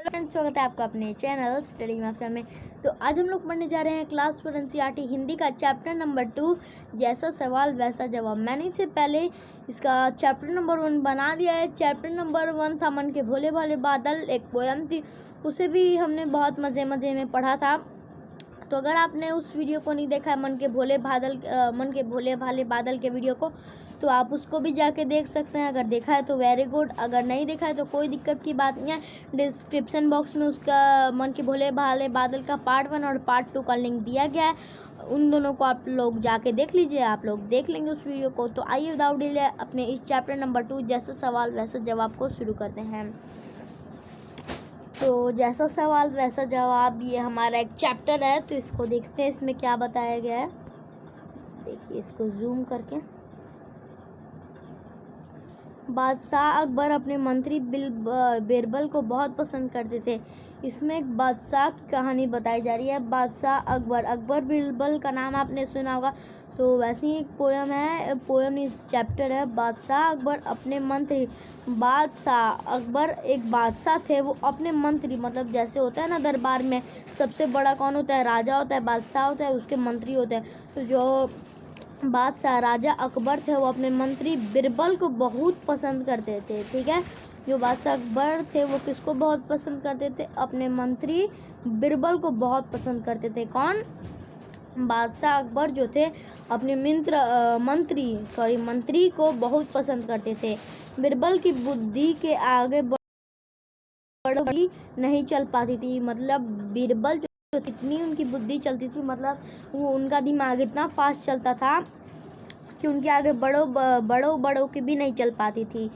Friends, स्वागत है आपका अपने चैनल स्टडी माफिया में। तो आज हम लोग पढ़ने जा रहे हैं क्लास 4 NCERT हिंदी का चैप्टर नंबर 2 जैसा सवाल वैसा जवाब। मैंने इससे पहले इसका चैप्टर नंबर 1 बना दिया है। चैप्टर नंबर 1 था मन के भोले भाले बादल, एक पोयम थी, उसे भी हमने बहुत मज़े में पढ़ा था। तो अगर आपने उस वीडियो को नहीं देखा है मन के भोले भाले बादल के वीडियो को, तो आप उसको भी जाके देख सकते हैं। अगर देखा है तो वेरी गुड, अगर नहीं देखा है तो कोई दिक्कत की बात नहीं है। डिस्क्रिप्शन बॉक्स में उसका मन के भोले भाले बादल का पार्ट 1 और पार्ट 2 का लिंक दिया गया है। उन दोनों को आप लोग जाके देख लीजिए, आप लोग देख लेंगे उस वीडियो को। तो आइए विदाउट डिले अपने इस चैप्टर नंबर 2 जैसा सवाल वैसा जवाब को शुरू करते हैं। तो जैसा सवाल वैसा जवाब, ये हमारा एक चैप्टर है, तो इसको देखते हैं इसमें क्या बताया गया है। देखिए इसको जूम करके। बादशाह अकबर अपने मंत्री बीरबल को बहुत पसंद करते थे। इसमें एक बादशाह की कहानी बताई जा रही है। बादशाह अकबर बीरबल का नाम आपने सुना होगा। तो वैसे ही एक पोयम है, पोयम इस चैप्टर है। बादशाह अकबर अपने मंत्री, बादशाह अकबर एक बादशाह थे, वो अपने मंत्री, मतलब जैसे होता है ना दरबार में सबसे बड़ा कौन होता है, राजा होता है, बादशाह होता है, उसके मंत्री होते हैं। तो जो बादशाह राजा अकबर थे वो अपने मंत्री बीरबल को बहुत पसंद करते थे। ठीक है, जो बादशाह अकबर थे वो किसको बहुत पसंद करते थे, अपने मंत्री बीरबल को बहुत पसंद करते थे। कौन, बादशाह अकबर जो थे अपने मंत्री को बहुत पसंद करते थे। बीरबल की बुद्धि के आगे बढ़ी नहीं चल पाती थी, मतलब बीरबल जो इतनी उनकी बुद्धि चलती थी, मतलब वो उनका दिमाग इतना फास्ट चलता था कि उनके आगे बड़ों की भी नहीं चल पाती थी।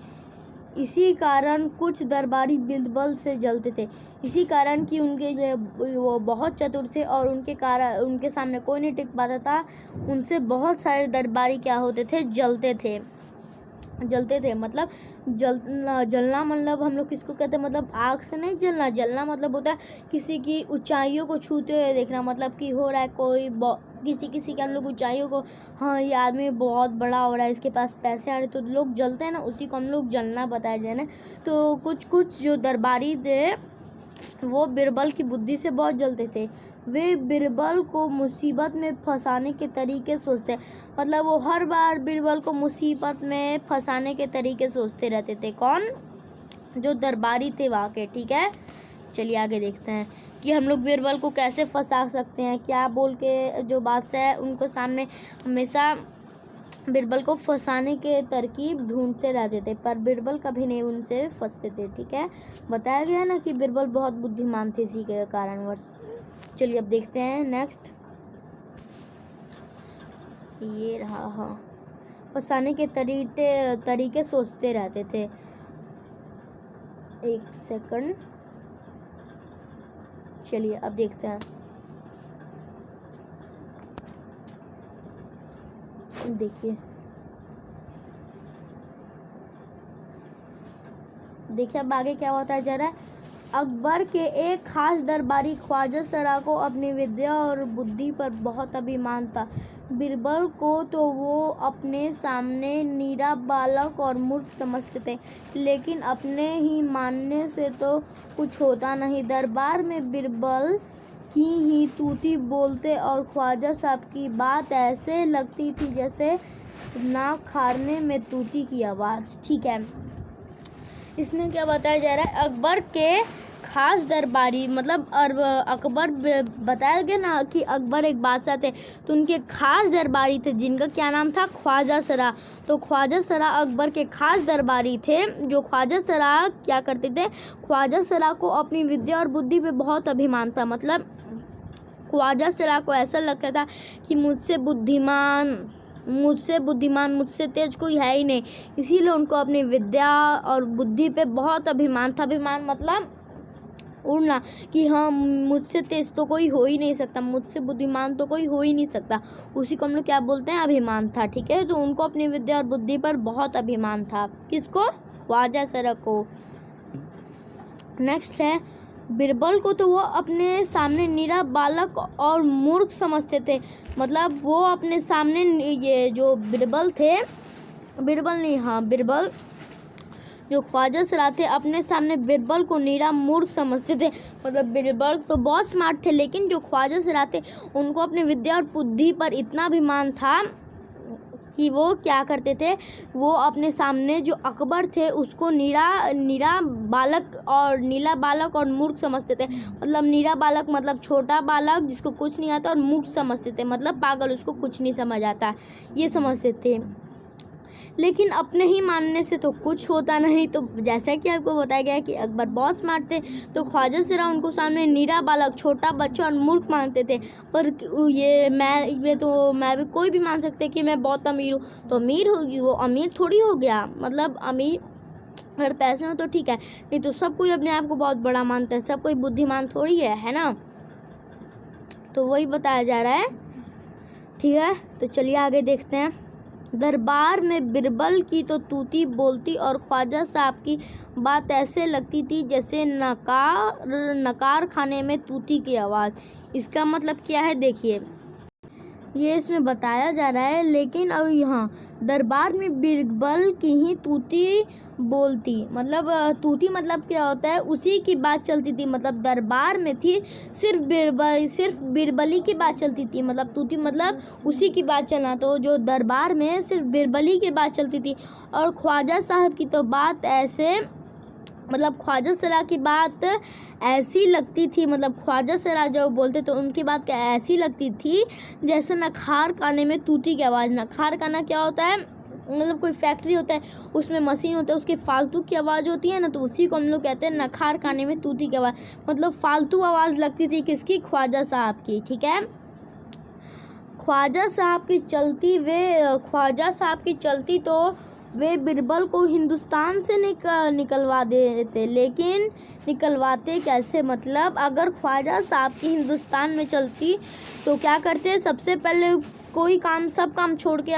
इसी कारण कुछ दरबारी बीरबल से जलते थे। इसी कारण कि उनके वो बहुत चतुर थे और उनके सामने कोई नहीं टिक पाता था। उनसे बहुत सारे दरबारी क्या होते थे, जलते थे। मतलब जलना मतलब हम लोग किसको कहते हैं, मतलब आग से नहीं जलना। जलना मतलब होता है किसी की ऊंचाइयों को छूते हुए देखना, मतलब कि हो रहा है कोई किसी के हम लोग ऊंचाइयों को, हाँ ये आदमी बहुत बड़ा हो रहा है, इसके पास पैसे आ रहे, तो लोग जलते हैं ना, उसी को हम लोग जलना बताया जाए ना। तो कुछ जो दरबारी थे वो बीरबल की बुद्धि से बहुत जलते थे। वे बीरबल को मुसीबत में फंसाने के तरीके सोचते, मतलब वो हर बार बीरबल को मुसीबत में फंसाने के तरीके सोचते रहते थे। कौन, जो दरबारी थे वहाँ के। ठीक है, चलिए आगे देखते हैं कि हम लोग बीरबल को कैसे फंसा सकते हैं। क्या बोल के जो बादशाह है उनको सामने हमेशा बीरबल को फंसाने के तरकीब ढूंढते रहते थे, पर बीरबल कभी नहीं उनसे फंसते थे। ठीक है, बताया गया ना कि बीरबल बहुत बुद्धिमान थे इसी के कारणवश। चलिए अब देखते हैं नेक्स्ट। ये रहा, हाँ, फंसाने के तरीके सोचते रहते थे। एक सेकंड, चलिए अब देखते हैं। देखिए अब आगे क्या होता जा रहा है। अकबर के एक खास दरबारी ख्वाजा सरा को अपनी विद्या और बुद्धि पर बहुत अभिमान था। बीरबल को तो वो अपने सामने नीरा बालक और मूर्ख समझते थे, लेकिन अपने ही मानने से तो कुछ होता नहीं। दरबार में बीरबल की ही तूती बोलते और ख्वाजा साहब की बात ऐसे लगती थी जैसे नाक खारने में तूती की आवाज़। ठीक है, इसमें क्या बताया जा रहा है, अकबर के खास दरबारी, मतलब अकबर बताया गया ना कि अकबर एक बादशाह थे, तो उनके खास दरबारी थे जिनका क्या नाम था, ख्वाजा सरा। तो ख्वाजा सरा अकबर के खास दरबारी थे। जो ख्वाजा सरा क्या करते थे, ख्वाजा सरा को अपनी विद्या और बुद्धि पे बहुत अभिमान था। मतलब ख्वाजा सरा को ऐसा लगता था कि मुझसे मुझसे तेज कोई है ही नहीं, इसीलिए उनको अपनी विद्या और बुद्धि पे बहुत अभिमान था। अभिमान मतलब उड़ना, कि हाँ मुझसे तेज तो कोई हो ही नहीं सकता, मुझसे बुद्धिमान तो कोई हो ही नहीं सकता, उसी को हम लोग क्या बोलते हैं, अभिमान था। ठीक है, तो उनको अपनी विद्या और बुद्धि पर बहुत अभिमान था। किसको, ख्वाजा सरा को। नेक्स्ट है, बीरबल को तो वो अपने सामने नीरा बालक और मूर्ख समझते थे। मतलब वो अपने सामने, ये जो बीरबल थे, बीरबल जो ख्वाजा सरा थे अपने सामने बिरबल को नीरा मूर्ख समझते थे। मतलब बिरबल तो बहुत स्मार्ट थे, लेकिन जो ख्वाजा सरा थे उनको अपने विद्या और बुद्धि पर इतना अभिमान था कि वो क्या करते थे, वो अपने सामने जो अकबर थे उसको नीरा बालक और मूर्ख समझते थे। मतलब नीरा बालक मतलब छोटा बालक जिसको कुछ नहीं आता, और मूर्ख समझते थे मतलब पागल, उसको कुछ नहीं समझ आता, ये समझते थे। लेकिन अपने ही मानने से तो कुछ होता नहीं। तो जैसा कि आपको बताया गया कि अकबर बहुत स्मार्ट थे, तो ख्वाजा सरा उनको सामने नीरा बालक, छोटा बच्चा और मूर्ख मानते थे। पर मैं भी कोई भी मान सकते कि मैं बहुत अमीर हूँ, तो अमीर होगी वो अमीर थोड़ी हो गया। मतलब अमीर अगर पैसे हो तो ठीक है, नहीं तो सब कोई अपने आप को बहुत बड़ा मानता है, सब कोई बुद्धिमान थोड़ी है ना। तो वही बताया जा रहा है, ठीक है। तो चलिए आगे देखते हैं। दरबार में बिरबल की तो तूती बोलती और ख्वाजा साहब की बात ऐसे लगती थी जैसे नकार खाने में तूती की आवाज़। इसका मतलब क्या है देखिए, ये इसमें बताया जा रहा है। लेकिन अब यहाँ दरबार में बिरबल की ही तूती बोलती, मतलब तूती मतलब क्या होता है, उसी की बात चलती थी। मतलब दरबार में थी सिर्फ बिरबली की बात चलती थी। मतलब तूती मतलब उसी की बात चलना, तो जो दरबार में सिर्फ बिरबली की बात चलती थी। और ख्वाजा साहब की तो बात ऐसे, मतलब ख्वाजा सरा की बात ऐसी लगती थी, मतलब ख्वाजा सरा जो बोलते तो उनकी बात क्या ऐसी लगती थी जैसे नखार खाने में तूती की आवाज़। नखार खाना क्या होता है, मतलब कोई फैक्ट्री होता है, उसमें मशीन होता है, उसके फालतू की आवाज़ होती है ना, तो उसी को हम लोग कहते हैं नखार खाने में तूती की आवाज़। मतलब फालतू आवाज़ लगती थी किसकी, ख्वाजा साहब की, ठीक है। ख्वाजा साहब की चलती तो वे बिरबल को हिंदुस्तान से निकलवा देते। लेकिन निकलवाते कैसे, मतलब अगर ख्वाजा साहब की हिंदुस्तान में चलती तो क्या करते, सबसे पहले सब काम छोड़ के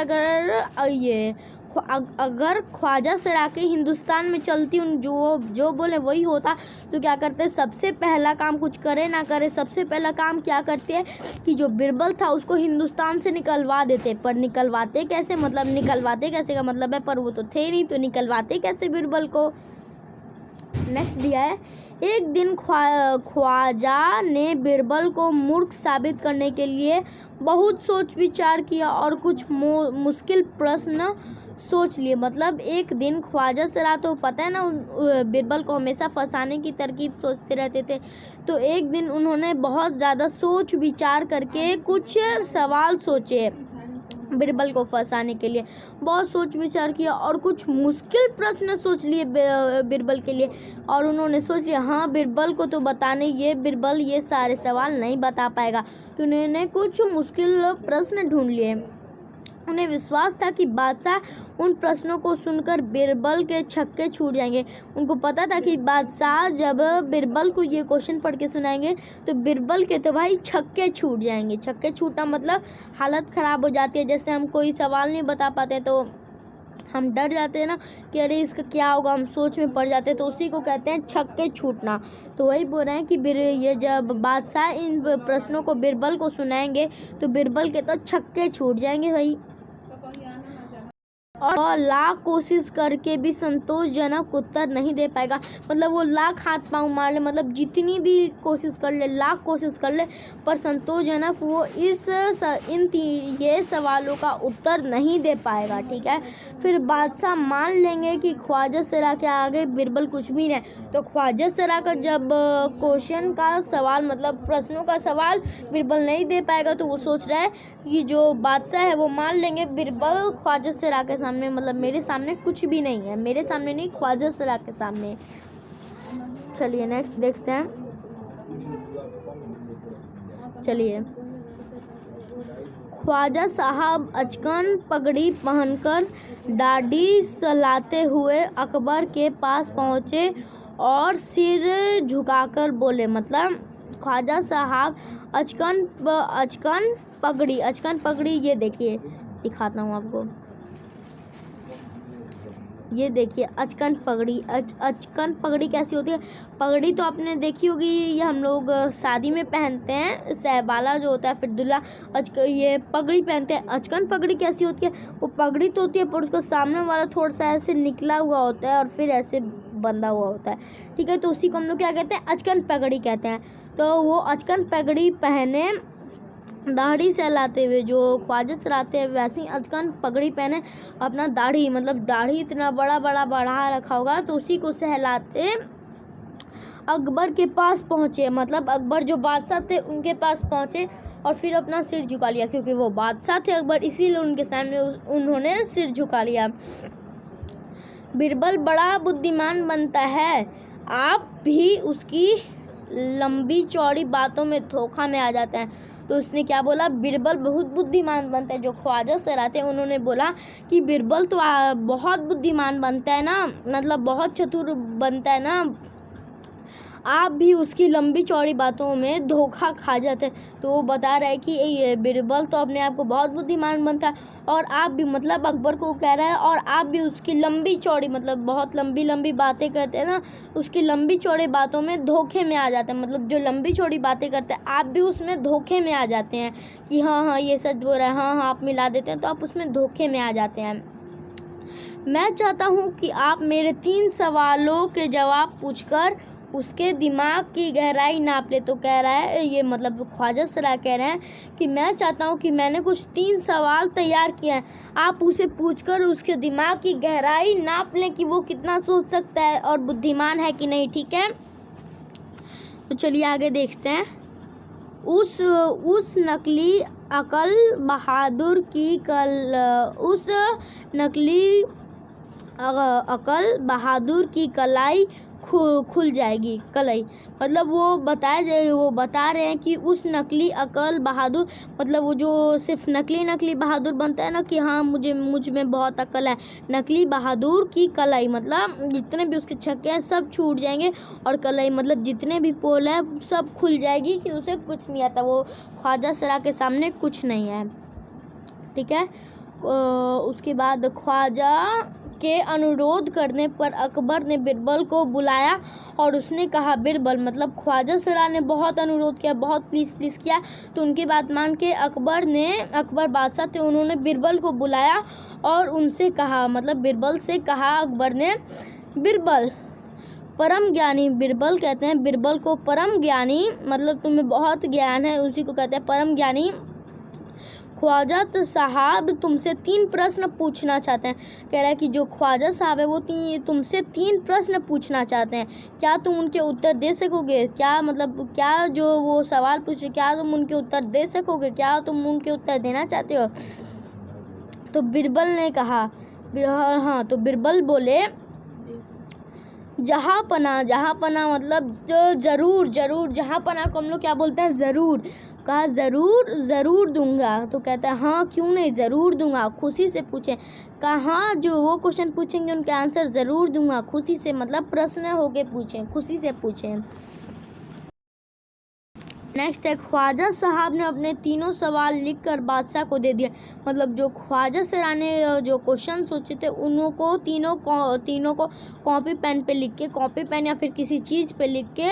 अगर ख्वाजा सरा के हिंदुस्तान में चलती, उन जो बोले वही होता, तो क्या करते, सबसे पहला काम कुछ करे ना करे, सबसे पहला काम क्या करते हैं कि जो बिरबल था उसको हिंदुस्तान से निकलवा देते। पर निकलवाते कैसे, मतलब निकलवाते कैसे का मतलब है, पर वो तो थे नहीं, तो निकलवाते कैसे बिरबल को। नेक्स्ट दिया है, एक दिन ख्वाजा ने बिरबल को मूर्ख साबित करने के लिए बहुत सोच विचार किया और कुछ मुश्किल प्रश्न सोच लिए। मतलब एक दिन ख्वाजा सरा तो पता है ना बिरबल को हमेशा फंसाने की तरकीब सोचते रहते थे, तो एक दिन उन्होंने बहुत ज़्यादा सोच विचार करके कुछ सवाल सोचे बिरबल को फंसाने के लिए। बहुत सोच विचार किया और कुछ मुश्किल प्रश्न सोच लिए बिरबल के लिए, और उन्होंने सोच लिया हाँ बिरबल को तो बताने बिरबल ये सारे सवाल नहीं बता पाएगा, तो उन्होंने कुछ मुश्किल प्रश्न ढूंढ लिए। उन्हें विश्वास था कि बादशाह उन प्रश्नों को सुनकर बिरबल के छक्के छूट जाएंगे। उनको पता था कि बादशाह जब बिरबल को ये क्वेश्चन पढ़ के सुनाएंगे तो बिरबल के तो भाई छक्के छूट जाएंगे। छक्के छूटना मतलब हालत ख़राब हो जाती है, जैसे हम कोई सवाल नहीं बता पाते तो हम डर जाते हैं ना कि अरे इसका क्या होगा, हम सोच में पड़ जाते हैं, तो उसी को कहते हैं छक्के छूटना। तो वही बोल रहे हैं कि ये जब बादशाह इन प्रश्नों को बिरबल को सुनाएंगे तो बिरबल के तो छक्के छूट जाएंगे भाई। और लाख कोशिश करके भी संतोषजनक उत्तर नहीं दे पाएगा। मतलब वो लाख हाथ पाँव मार ले, मतलब जितनी भी कोशिश कर ले, लाख कोशिश कर ले, पर संतोषजनक वो ये सवालों का उत्तर नहीं दे पाएगा, ठीक है। फिर बादशाह मान लेंगे कि ख्वाजा सरा के आगे बिरबल कुछ भी नहीं। तो ख्वाजा सरा का जब क्वेश्चन का सवाल, मतलब प्रश्नों का सवाल बिरबल नहीं दे पाएगा, तो वो सोच रहा है कि जो बादशाह है वो मान लेंगे बिरबल ख्वाजा सरा के सामने, मतलब मेरे सामने कुछ भी नहीं है, मेरे सामने नहीं ख्वाजा सरा के सामने। चलिए नेक्स्ट देखते हैं। चलिए, ख्वाजा साहब अचकन पगड़ी पहनकर दाढ़ी सलाते हुए अकबर के पास पहुँचे और सिर झुकाकर बोले। मतलब ख्वाजा साहब अचकन पगड़ी ये देखिए, दिखाता हूँ आपको, ये देखिए अचकन पगड़ी। अचकन पगड़ी कैसी होती है? पगड़ी तो आपने देखी होगी, ये हम लोग शादी में पहनते हैं, सहबाला जो होता है, फिर दूल्हा ये पगड़ी पहनते हैं। अचकन पगड़ी कैसी होती है? वो पगड़ी तो होती है पर उसका सामने वाला थोड़ा सा ऐसे निकला हुआ होता है और फिर ऐसे बंधा हुआ होता है, ठीक है। तो उसी को हम लोग क्या कहते हैं? अचकन पगड़ी कहते हैं। तो वो अचकन पगड़ी पहने, दाढ़ी सहलाते हुए, जो ख्वाजा सहलाते हैं वैसे ही अचकन पगड़ी पहने, अपना दाढ़ी मतलब दाढ़ी इतना बड़ा बड़ा बढ़ा रखा होगा, तो उसी को सहलाते अकबर के पास पहुँचे। मतलब अकबर जो बादशाह थे उनके पास पहुँचे और फिर अपना सिर झुका लिया, क्योंकि वो बादशाह थे अकबर, इसीलिए उनके सामने उन्होंने सिर झुका लिया। बिरबल बड़ा बुद्धिमान बनता है, आप भी उसकी लंबी चौड़ी बातों में धोखा में आ जाते हैं। तो उसने क्या बोला? बिरबल बहुत बुद्धिमान बनता है। जो ख्वाजा सहलाते हैं उन्होंने बोला कि बिरबल तो बहुत बुद्धिमान बनता है ना, मतलब बहुत चतुर बनता है ना, आप भी उसकी लंबी चौड़ी बातों में धोखा खा जाते हैं। तो वो बता रहा है कि ये बिरबल तो अपने आप को बहुत बुद्धिमान बनता है और आप भी, मतलब अकबर को कह रहा है, और आप भी उसकी लंबी चौड़ी, मतलब बहुत लंबी लंबी बातें करते हैं ना, उसकी लंबी चौड़ी बातों में धोखे में आ जाते हैं। मतलब जो लंबी चौड़ी बातें करते हैं आप भी उसमें धोखे में आ जाते हैं कि हाँ हाँ ये सच बोल रहा है, हाँ हाँ आप मिला देते हैं, तो आप उसमें धोखे में आ जाते हैं। मैं चाहता हूँ कि आप मेरे 3 सवालों के जवाब पूछकर उसके दिमाग की गहराई नाप ले। तो कह रहा है ये, मतलब ख्वाजा सहला कह रहे हैं कि मैं चाहता हूँ कि मैंने कुछ 3 सवाल तैयार किए हैं, आप उसे पूछकर उसके दिमाग की गहराई नाप लें कि वो कितना सोच सकता है और बुद्धिमान है कि नहीं, ठीक है। तो चलिए आगे देखते हैं। उस नकली अकल बहादुर की अकल बहादुर की कलाई खुल जाएगी। कलाई मतलब वो बता रहे हैं कि उस नकली अकल बहादुर, मतलब वो जो सिर्फ नकली बहादुर बनता है ना कि हाँ मुझ में बहुत अकल है, नकली बहादुर की कलाई मतलब जितने भी उसके छक्के हैं सब छूट जाएंगे, और कलाई मतलब जितने भी पोल है सब खुल जाएगी कि उसे कुछ नहीं आता, वो ख्वाजा सहला के सामने कुछ नहीं है, ठीक है। उसके बाद ख्वाजा के अनुरोध करने पर अकबर ने बिरबल को बुलाया और उसने कहा, बिरबल मतलब ख्वाजा सहला ने बहुत अनुरोध किया, बहुत प्लीज़ किया, तो उनकी बात मान के अकबर बादशाह थे, उन्होंने बिरबल को बुलाया और उनसे कहा, मतलब बिरबल से कहा अकबर ने, बिरबल परम ज्ञानी, बिरबल कहते हैं बिरबल को परम ज्ञानी, मतलब तुम्हें बहुत ज्ञान है, उसी को कहते हैं परम ज्ञानी, ख्वाजा साहब तुमसे 3 प्रश्न पूछना चाहते हैं। कह रहा है कि जो ख्वाजा साहब है वो तुमसे 3 प्रश्न पूछना चाहते हैं, क्या तुम उनके उत्तर दे सकोगे? क्या मतलब क्या जो वो सवाल पूछे, क्या तुम उनके उत्तर दे सकोगे? क्या तुम उनके उत्तर देना चाहते हो? तो बिरबल ने कहा, हाँ। तो बिरबल बोले, जहाँ पना मतलब ज़रूर जहाँ पना को हम लोग क्या बोलते हैं? ज़रूर। कहा ज़रूर दूंगा। तो कहता है हाँ क्यों नहीं, ज़रूर दूंगा, खुशी से पूछें। कहा हाँ जो वो क्वेश्चन पूछेंगे उनके आंसर ज़रूर दूंगा, खुशी से, मतलब प्रश्न होके पूछें, खुशी से पूछें। नेक्स्ट है, ख्वाजा साहब ने अपने 3 सवाल लिखकर बादशाह को दे दिए। मतलब जो ख्वाजा सहला ने जो क्वेश्चन सोचे थे उनको तीनों को कॉपी पेन या फिर किसी चीज़ पे लिख के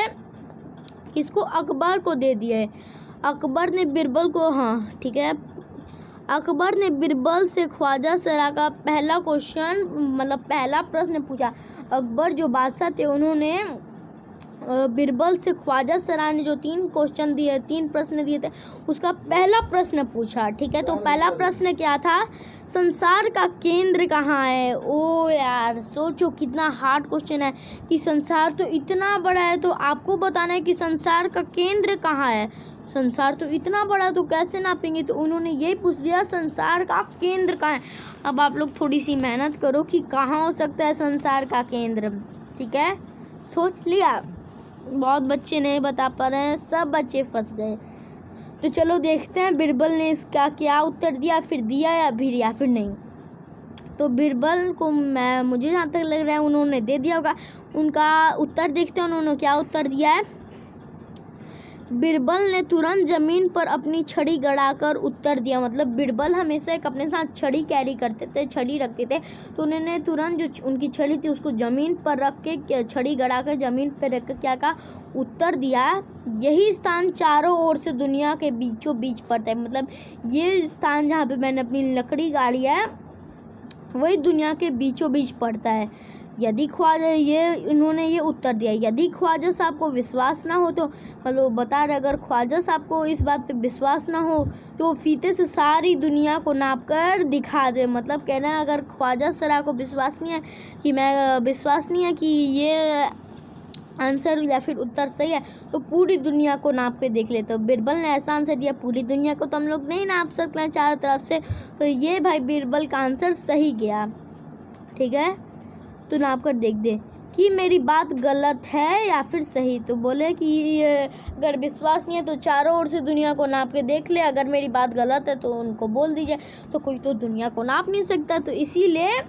इसको अकबर को दे दिए। अकबर ने बिरबल को, हाँ ठीक है, अकबर ने बिरबल से ख्वाजा सहला का पहला क्वेश्चन, मतलब पहला प्रश्न पूछा। अकबर जो बादशाह थे उन्होंने बिरबल से ख्वाजा सहला ने जो 3 प्रश्न दिए थे उसका पहला प्रश्न पूछा, ठीक है। तो पहला प्रश्न क्या था? संसार का केंद्र कहाँ है? ओ यार सोचो कितना हार्ड क्वेश्चन है कि संसार तो इतना बड़ा है, तो आपको बताना है कि संसार का केंद्र कहाँ है। संसार तो इतना बड़ा, तो कैसे नापेंगे? तो उन्होंने यही पूछ दिया संसार का केंद्र कहाँ है। अब आप लोग थोड़ी सी मेहनत करो कि कहाँ हो सकता है संसार का केंद्र, ठीक है। सोच लिया? बहुत बच्चे नहीं बता पा रहे हैं, सब बच्चे फंस गए। तो चलो देखते हैं बिरबल ने इसका क्या उत्तर दिया, फिर दिया या फिर नहीं। तो बिरबल को मुझे जहाँ तक लग रहा है उन्होंने दे दिया होगा। उनका उत्तर देखते हैं उन्होंने क्या उत्तर दिया है। बीरबल ने तुरंत जमीन पर अपनी छड़ी गड़ाकर उत्तर दिया। मतलब बीरबल हमेशा एक अपने साथ छड़ी कैरी करते थे, छड़ी रखते थे, तो उन्होंने तुरंत जो उनकी छड़ी थी उसको ज़मीन पर रख के, छड़ी गड़ाकर ज़मीन पर रख कर क्या कहा, उत्तर दिया, यही स्थान चारों ओर से दुनिया के बीचों बीच पड़ता है। मतलब ये स्थान जहाँ पे मैंने अपनी लकड़ी गाड़ी है वही दुनिया के बीचों बीच पड़ता है। यदि ख्वाजा इन्होंने ये उत्तर दिया। यदि ख्वाजा साहब को विश्वास ना हो तो मतलब बता रहे, अगर ख्वाजा साहब को इस बात पे विश्वास ना हो तो फीते से सारी दुनिया को नाप कर दिखा दे। मतलब कहना है अगर ख्वाजा सरा को विश्वास नहीं है कि ये आंसर या फिर उत्तर सही है तो पूरी दुनिया को नाप के देख ले। तो बीरबल ने ऐसा आंसर दिया, पूरी दुनिया को तो हम लोग नहीं नाप सकते हैं चारों तरफ से। तो ये भाई बीरबल का आंसर सही गया। ठीक है, तो नाप कर देख दे कि मेरी बात गलत है या फिर सही। तो बोले कि अगर विश्वास नहीं है तो चारों ओर से दुनिया को नाप के देख ले, अगर मेरी बात गलत है तो उनको बोल दीजिए। तो कोई तो दुनिया को नाप नहीं सकता, तो इसीलिए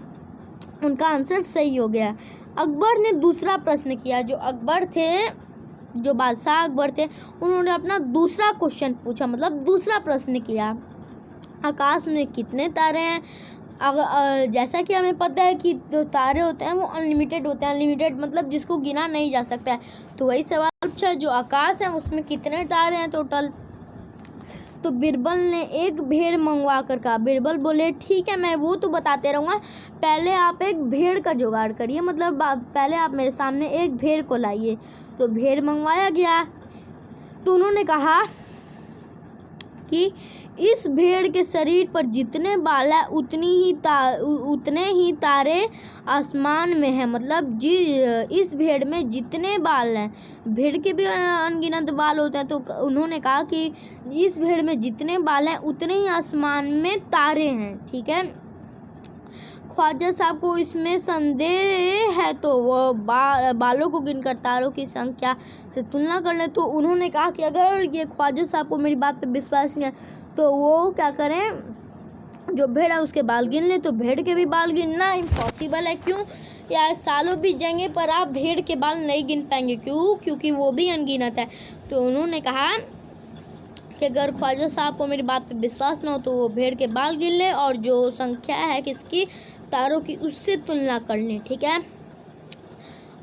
उनका आंसर सही हो गया। अकबर ने दूसरा प्रश्न किया। जो बादशाह अकबर थे उन्होंने अपना दूसरा क्वेश्चन पूछा, मतलब दूसरा प्रश्न किया। आकाश में कितने तारे हैं? जैसा कि हमें पता है कि जो तारे होते हैं वो अनलिमिटेड होते हैं। अनलिमिटेड मतलब जिसको गिना नहीं जा सकता है। तो वही सवाल पूछा, जो आकाश है उसमें कितने तारे हैं टोटल? तो बीरबल ने एक भेड़ मंगवा कर कहा। बीरबल बोले ठीक है, मैं वो तो बताते रहूँगा, पहले आप एक भेड़ का जुगाड़ करिए, मतलब पहले आप मेरे सामने एक भेड़ को लाइए। तो भेड़ मंगवाया गया। तो उन्होंने कहा कि इस भेड़ के शरीर पर जितने बाल है उतने ही तारे आसमान में हैं। मतलब इस भेड़ में जितने बाल हैं, भेड़ के भी अनगिनत बाल होते हैं, तो उन्होंने कहा कि इस भेड़ में जितने बाल हैं उतने ही आसमान में तारे हैं। ठीक है, ख्वाजा साहब को इसमें संदेह है तो वो बालों को गिनकर तारों की संख्या से तुलना कर ले। तो उन्होंने कहा कि अगर ये ख्वाजा साहब को मेरी बात पे विश्वास नहीं है तो वो क्या करें, जो भेड़ है उसके बाल गिन ले। तो भेड़ के भी बाल गिनना इम्पॉसिबल है। क्यों? यार सालों बीत जाएंगे पर आप भेड़ के बाल नहीं गिन पाएंगे। क्यों? क्योंकि वो भी अनगिनत है। तो उन्होंने कहा कि अगर ख्वाजा साहब को मेरी बात पे विश्वास ना हो तो वो भेड़ के बाल गिन ले और जो संख्या है किसकी, तारों की, उससे तुलना कर लें। ठीक है,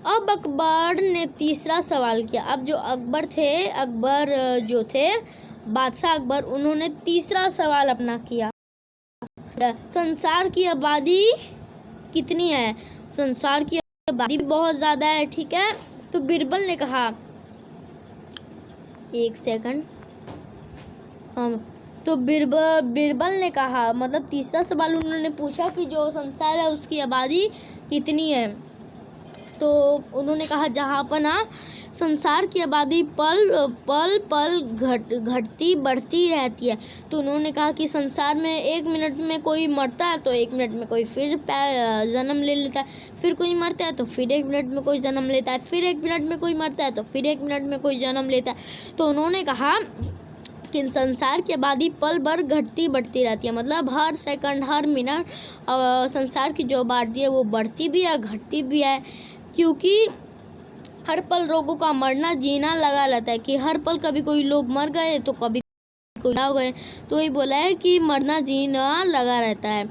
अब अकबर ने तीसरा सवाल किया। अब जो अकबर जो थे बादशाह अकबर, उन्होंने तीसरा सवाल अपना किया। संसार की आबादी कितनी है? संसार की आबादी बहुत ज़्यादा है। ठीक है, तो बीरबल ने कहा, एक सेकंड, तो बीरबल ने कहा, मतलब तीसरा सवाल उन्होंने पूछा कि जो संसार है उसकी आबादी कितनी है। तो उन्होंने कहा जहाँ पर ना संसार की आबादी पल घटती बढ़ती रहती है। तो उन्होंने कहा कि संसार में 1 मिनट में कोई मरता है तो 1 मिनट में कोई फिर जन्म ले लेता है, फिर कोई मरता है तो फिर 1 मिनट में कोई जन्म लेता है, फिर 1 मिनट में कोई मरता है तो फिर 1 मिनट में कोई जन्म लेता है। तो उन्होंने कहा कि संसार की आबादी पल भर घटती बढ़ती रहती है। मतलब हर सेकंड हर मिनट संसार की जो आबादी है वो बढ़ती भी है घटती भी है, क्योंकि हर पल लोगों का मरना जीना लगा रहता है। कि हर पल कभी कोई लोग मर गए तो कभी कोई हो गए। तो ये बोला है कि मरना जीना लगा रहता है।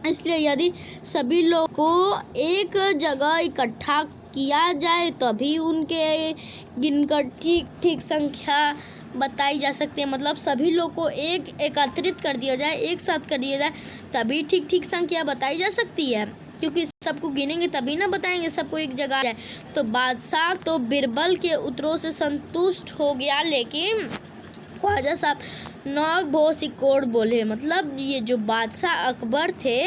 इसलिए यदि सभी लोगों को एक जगह इकट्ठा किया जाए तभी उनके गिनकर ठीक संख्या बताई जा सकती है। मतलब सभी लोग को एकत्रित कर दिया जाए, एक साथ कर दिया जाए, तभी ठीक संख्या बताई जा सकती है। क्योंकि सबको गिनेंगे तभी ना बताएंगे, सबको एक जगह जाए। तो बादशाह तो बीरबल के उत्तरों से संतुष्ट हो गया, लेकिन ख्वाजा साहब नाक भौ सिकोड़ बोले। मतलब ये जो बादशाह अकबर थे,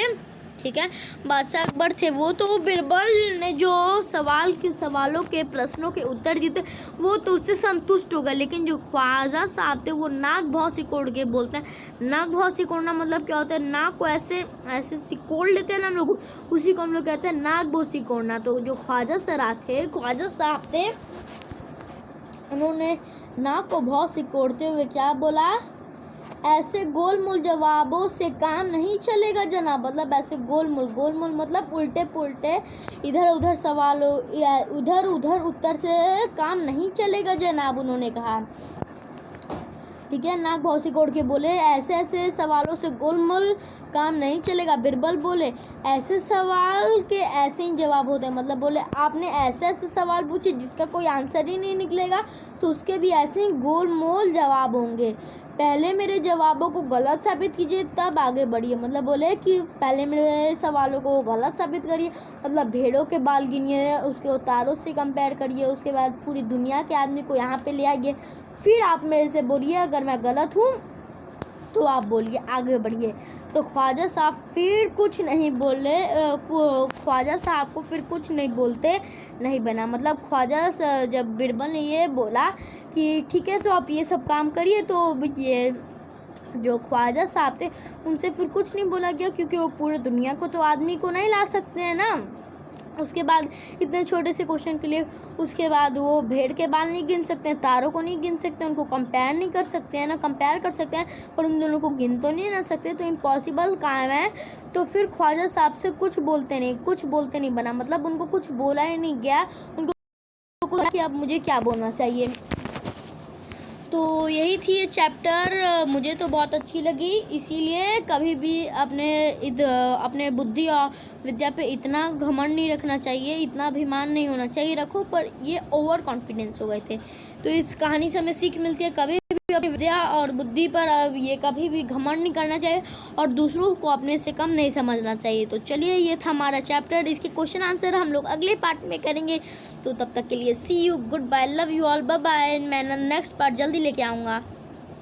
ठीक है, बादशाह अकबर थे, वो तो बीरबल ने जो सवालों के प्रश्नों के उत्तर दिए थे वो तो उससे संतुष्ट हो गए। लेकिन जो ख्वाजा साहब थे वो नाक भौ सिकोड़ के बोलते हैं। नाक भौ सिकोड़ना मतलब क्या होता है? नाक को ऐसे सिकोड़ लेते हैं ना हम लोग, उसी को हम लोग कहते हैं नाक भौ सिकोड़ना। तो जो ख्वाजा साहब थे उन्होंने नाक को भौ सिकोड़ते हुए क्या बोला ऐसे गोलमोल जवाबों से काम नहीं चलेगा जनाब। मतलब ऐसे गोलमोल मतलब उल्टे पुल्टे इधर उधर सवालों या उधर उधर उत्तर से काम नहीं चलेगा जनाब, उन्होंने कहा। ठीक है, नाग भौसी कोड़ के बोले ऐसे ऐसे सवालों से गोलमोल काम नहीं चलेगा। बिरबल बोले ऐसे सवाल के ऐसे ही जवाब होते हैं। मतलब बोले आपने ऐसे ऐसे सवाल पूछे जिसका कोई आंसर ही नहीं निकलेगा, तो उसके भी ऐसे ही गोलमोल जवाब होंगे। पहले मेरे जवाबों को गलत साबित कीजिए तब आगे बढ़िए। मतलब बोले कि पहले मेरे सवालों को गलत साबित करिए। मतलब भेड़ों के बाल गिनिए, उसके उतारों से कंपेयर करिए, उसके बाद पूरी दुनिया के आदमी को यहाँ पे ले आइए, फिर आप मेरे से बोलिए अगर मैं गलत हूँ तो आप बोलिए, आगे बढ़िए। तो ख्वाजा साहब फिर कुछ नहीं बोले, ख्वाजा साहब को फिर कुछ नहीं बोलते नहीं बना। मतलब ख्वाजा जब बिरबल ने ये बोला कि ठीक है तो आप ये सब काम करिए, तो ये जो ख्वाजा साहब थे उनसे फिर कुछ नहीं बोला गया, क्योंकि वो पूरे दुनिया को तो आदमी को नहीं ला सकते हैं ना। उसके बाद इतने छोटे से क्वेश्चन के लिए उसके बाद वो भेड़ के बाल नहीं गिन सकते हैं, तारों को नहीं गिन सकते, उनको कंपेयर नहीं कर सकते हैं ना, कंपेयर कर सकते हैं पर उन दोनों को गिन तो नहीं ना सकते, तो इम्पॉसिबल काम है। तो फिर ख्वाजा साहब से कुछ बोलते नहीं बना। मतलब उनको कुछ बोला ही नहीं गया, उनको कि अब मुझे क्या बोलना चाहिए। तो यही थी ये चैप्टर, मुझे तो बहुत अच्छी लगी। इसीलिए कभी भी अपने बुद्धि और विद्या पे इतना घमंड नहीं रखना चाहिए, इतना अभिमान नहीं होना चाहिए, रखो, पर ये ओवर कॉन्फिडेंस हो गए थे। तो इस कहानी से हमें सीख मिलती है कभी भी अपनी विद्या और बुद्धि पर ये कभी भी घमंड नहीं करना चाहिए और दूसरों को अपने से कम नहीं समझना चाहिए। तो चलिए, ये था हमारा चैप्टर, इसके क्वेश्चन आंसर हम लोग अगले पार्ट में करेंगे। तो तब तक के लिए see you, good bye, love you all, bye bye. मैं नेक्स्ट पार्ट जल्दी लेके आऊँगा।